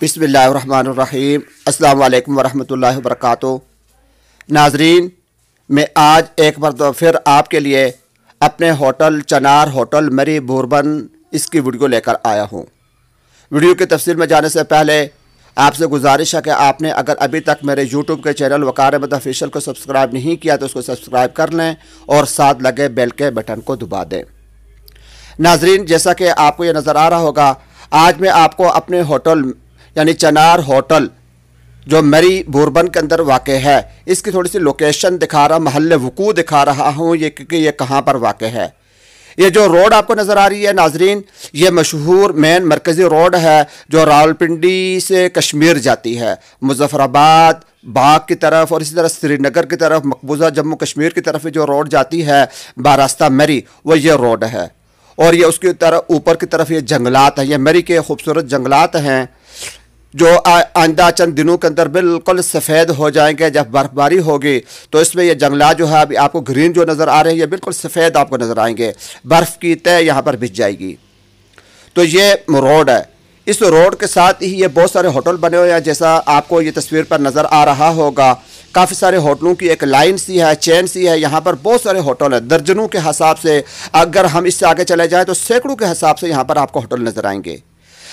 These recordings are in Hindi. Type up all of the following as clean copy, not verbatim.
बिस्मिल्लाहिर्रहमानिर्रहीम। अस्सलाम वालेकुम वरहमतुल्लाहि वबरकातुहू। नाजरीन, मैं आज एक बार फिर आपके लिए अपने होटल चिनार होटल मरी भूरबन इसकी वीडियो लेकर आया हूँ। वीडियो की तफसील में जाने से पहले आपसे गुजारिश है कि आपने अगर अभी तक मेरे यूट्यूब के चैनल वकार अहमद ऑफिशियल को सब्सक्राइब नहीं किया तो उसको सब्सक्राइब कर लें और साथ लगे बेल के बटन को दबा दें। नाजरीन, जैसा कि आपको ये नज़र आ रहा होगा, आज मैं आपको अपने होटल यानी चिनार होटल जो मरी भूरबन के अंदर वाक़ है इसकी थोड़ी सी लोकेशन दिखा रहा, महल वकूअ दिखा रहा हूँ ये कि ये कहाँ पर वाक़ है। ये जो रोड आपको नज़र आ रही है नाजरीन, ये मशहूर मेन मरकज़ी रोड है जो रावलपिंडी से कश्मीर जाती है, मुजफ्फराबाद बाग की तरफ और इसी तरह श्रीनगर की तरफ, मकबूजा जम्मू कश्मीर की तरफ जो रोड जाती है बारास्ता मरी, वो ये रोड है। और ये उसकी तरफ ऊपर की तरफ ये जंगलात हैं, ये मरी के खूबसूरत जंगलात हैं जो आइंदा चंद दिनों के अंदर बिल्कुल सफ़ेद हो जाएंगे। जब बर्फबारी होगी तो इसमें ये जंगलात जो है अभी आपको ग्रीन जो नज़र आ रहे हैं ये बिल्कुल सफ़ेद आपको नज़र आएंगे, बर्फ़ की तय यहाँ पर बिछ जाएगी। तो ये रोड है, इस रोड के साथ ही ये बहुत सारे होटल बने हुए हैं। जैसा आपको ये तस्वीर पर नज़र आ रहा होगा, काफ़ी सारे होटलों की एक लाइन सी है, चेन सी है। यहाँ पर बहुत सारे होटल हैं, दर्जनों के हिसाब से, अगर हम इससे आगे चले जाएँ तो सैकड़ों के हिसाब से यहाँ पर आपको होटल नज़र आएंगे।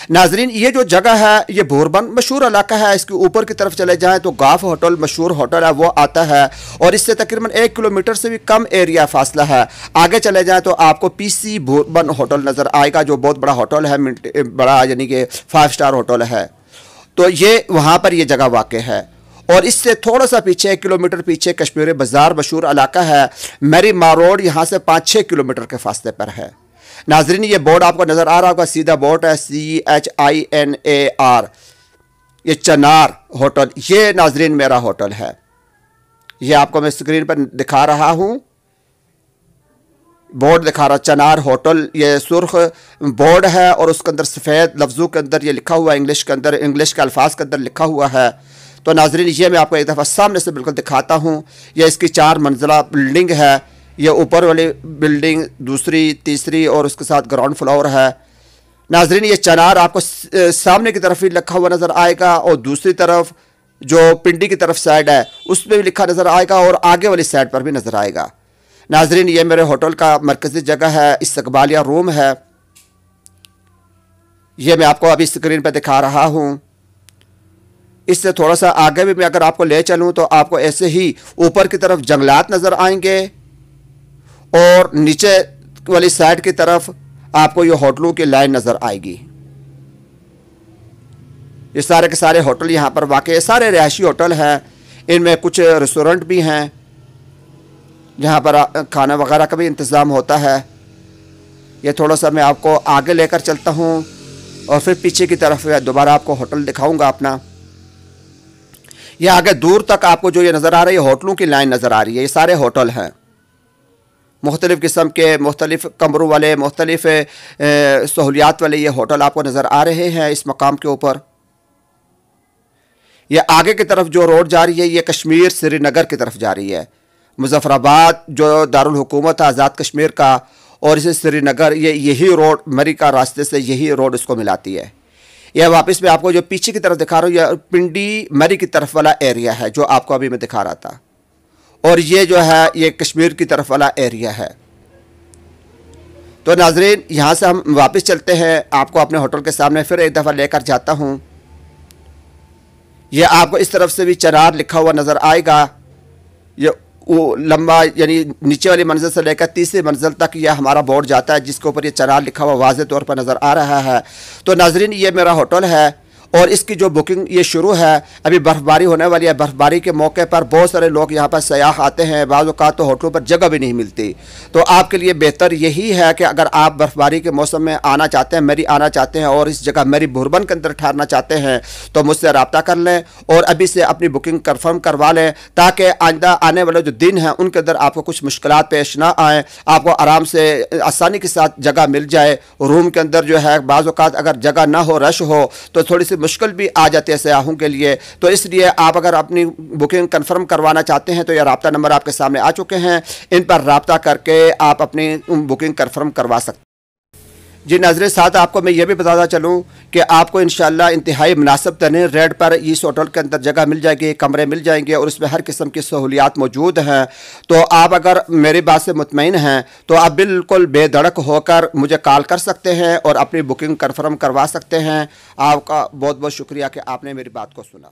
नाजरीन, ये जो जगह है ये भूरबन मशहूर इलाका है। इसके ऊपर की तरफ चले जाएं तो गाफ होटल मशहूर होटल है वो आता है और इससे तकरीबन 1 किलोमीटर से भी कम एरिया फासला है। आगे चले जाएं तो आपको पीसी भूरबन होटल नज़र आएगा जो बहुत बड़ा होटल है, बड़ा यानी कि 5 स्टार होटल है। तो ये वहाँ पर ये जगह वाक़ है। और इससे थोड़ा सा पीछे 1 किलोमीटर पीछे कश्मीरी बाज़ार मशहूर इलाका है, मरी रोड यहाँ से 5-6 किलोमीटर के फासले पर है। नाजरीन, ये बोर्ड आपको नज़र आ रहा होगा, सीधा बोर्ड है CHINAR, ये चिनार होटल, ये नाजरीन मेरा होटल है। ये आपको मैं स्क्रीन पर दिखा रहा हूँ, बोर्ड दिखा रहा चिनार होटल। ये सुर्ख बोर्ड है और उसके अंदर सफ़ेद लफ्ज़ों के अंदर ये लिखा हुआ है, इंग्लिश के अंदर, इंग्लिश के अल्फाज के अंदर लिखा हुआ है। तो नाजरीन, ये मैं आपको एक दफ़ा सामने से बिल्कुल दिखाता हूँ। ये इसकी 4 मंजिला बिल्डिंग है, ये ऊपर वाली बिल्डिंग दूसरी, तीसरी और उसके साथ ग्राउंड फ्लोर है। नाजरीन, ये चिनार आपको सामने की तरफ भी लिखा हुआ नज़र आएगा और दूसरी तरफ जो पिंडी की तरफ साइड है उस पर भी लिखा नज़र आएगा और आगे वाली साइड पर भी नज़र आएगा। नाजरीन, ये मेरे होटल का मरकज़ी जगह है, इस्तकबालिया रूम है। ये मैं आपको अभी स्क्रीन पर दिखा रहा हूँ। इससे थोड़ा सा आगे भी मैं अगर आपको ले चलूँ तो आपको ऐसे ही ऊपर की तरफ जंगलात नज़र आएंगे और नीचे वाली साइड की तरफ आपको ये होटलों की लाइन नज़र आएगी। ये सारे के सारे होटल यहाँ पर वाक़ई सारे रिहायशी होटल हैं, इनमें कुछ रेस्टोरेंट भी हैं जहाँ पर खाना वगैरह का भी इंतज़ाम होता है। ये थोड़ा सा मैं आपको आगे लेकर चलता हूँ और फिर पीछे की तरफ दोबारा आपको होटल दिखाऊँगा अपना। ये आगे दूर तक आपको जो ये नज़र आ रही है होटलों की लाइन नज़र आ रही है, ये सारे होटल हैं, मुख्तलिफ़ किस्म के, मुख्तलिफ़ कमरों वाले, मुख्तलिफ़ सहूलियात वाले ये होटल आपको नज़र आ रहे हैं इस मकाम के ऊपर। ये आगे की तरफ जो रोड जा रही है ये कश्मीर श्रीनगर की तरफ जा रही है, मुजफ्फराबाद जो दारुल हुकूमत है आज़ाद कश्मीर का, और इसे श्रीनगर, ये यही रोड मरी का रास्ते से यही रोड इसको मिलाती है। यह वापस मैं आपको जो पीछे की तरफ दिखा रहा हूँ यह पिंडी मरी की तरफ वाला एरिया है जो आपको अभी मैं दिखा रहा था, और ये जो है ये कश्मीर की तरफ वाला एरिया है। तो नाजरीन, यहाँ से हम वापस चलते हैं, आपको अपने होटल के सामने फिर एक दफ़ा लेकर जाता हूँ। ये आपको इस तरफ से भी चिनार लिखा हुआ नज़र आएगा। ये वो लंबा यानी नीचे वाली मंजिल से लेकर तीसरी मंजिल तक यह हमारा बोर्ड जाता है जिसके ऊपर ये चिनार लिखा हुआ वाज़े तौर पर नज़र आ रहा है। तो नाजरीन, ये मेरा होटल है और इसकी जो बुकिंग ये शुरू है, अभी बर्फ़बारी होने वाली है। बर्फ़बारी के मौके पर बहुत सारे लोग यहाँ पर सयाह आते हैं, बाज़ औक़ात तो होटलों पर जगह भी नहीं मिलती। तो आपके लिए बेहतर यही है कि अगर आप बर्फ़बारी के मौसम में आना चाहते हैं, मरी आना चाहते हैं और इस जगह मरी भूरबन के अंदर ठहरना चाहते हैं तो मुझसे रब्ता कर लें और अभी से अपनी बुकिंग कन्फर्म करवा लें ताकि आइंदा आने वाले जो दिन हैं उनके अंदर आपको कुछ मुश्किलात पेश ना आएँ, आपको आराम से आसानी के साथ जगह मिल जाए। रूम के अंदर जो है बाज़ औक़ात अगर जगह ना हो, रश हो तो थोड़ी सी मुश्किल भी आ जाती है सयाहों के लिए। तो इसलिए आप अगर अपनी बुकिंग कंफर्म करवाना चाहते हैं तो यह राब्ता नंबर आपके सामने आ चुके हैं, इन पर राब्ता करके आप अपनी बुकिंग कंफर्म करवा सकते हैं। जी नाज़रीन, साथ आपको मैं ये भी बताता चलूँ कि आपको इंशाल्लाह इंतहाई मुनासिब तरीन रेट पर इस होटल के अंदर जगह मिल जाएगी, कमरे मिल जाएंगे और उसमें हर किस्म की सहूलियात मौजूद हैं। तो आप अगर मेरी बात से मुतमईन हैं तो आप बिल्कुल बेधड़क होकर मुझे कॉल कर सकते हैं और अपनी बुकिंग कन्फर्म करवा सकते हैं। आपका बहुत बहुत शुक्रिया कि आपने मेरी बात को सुना।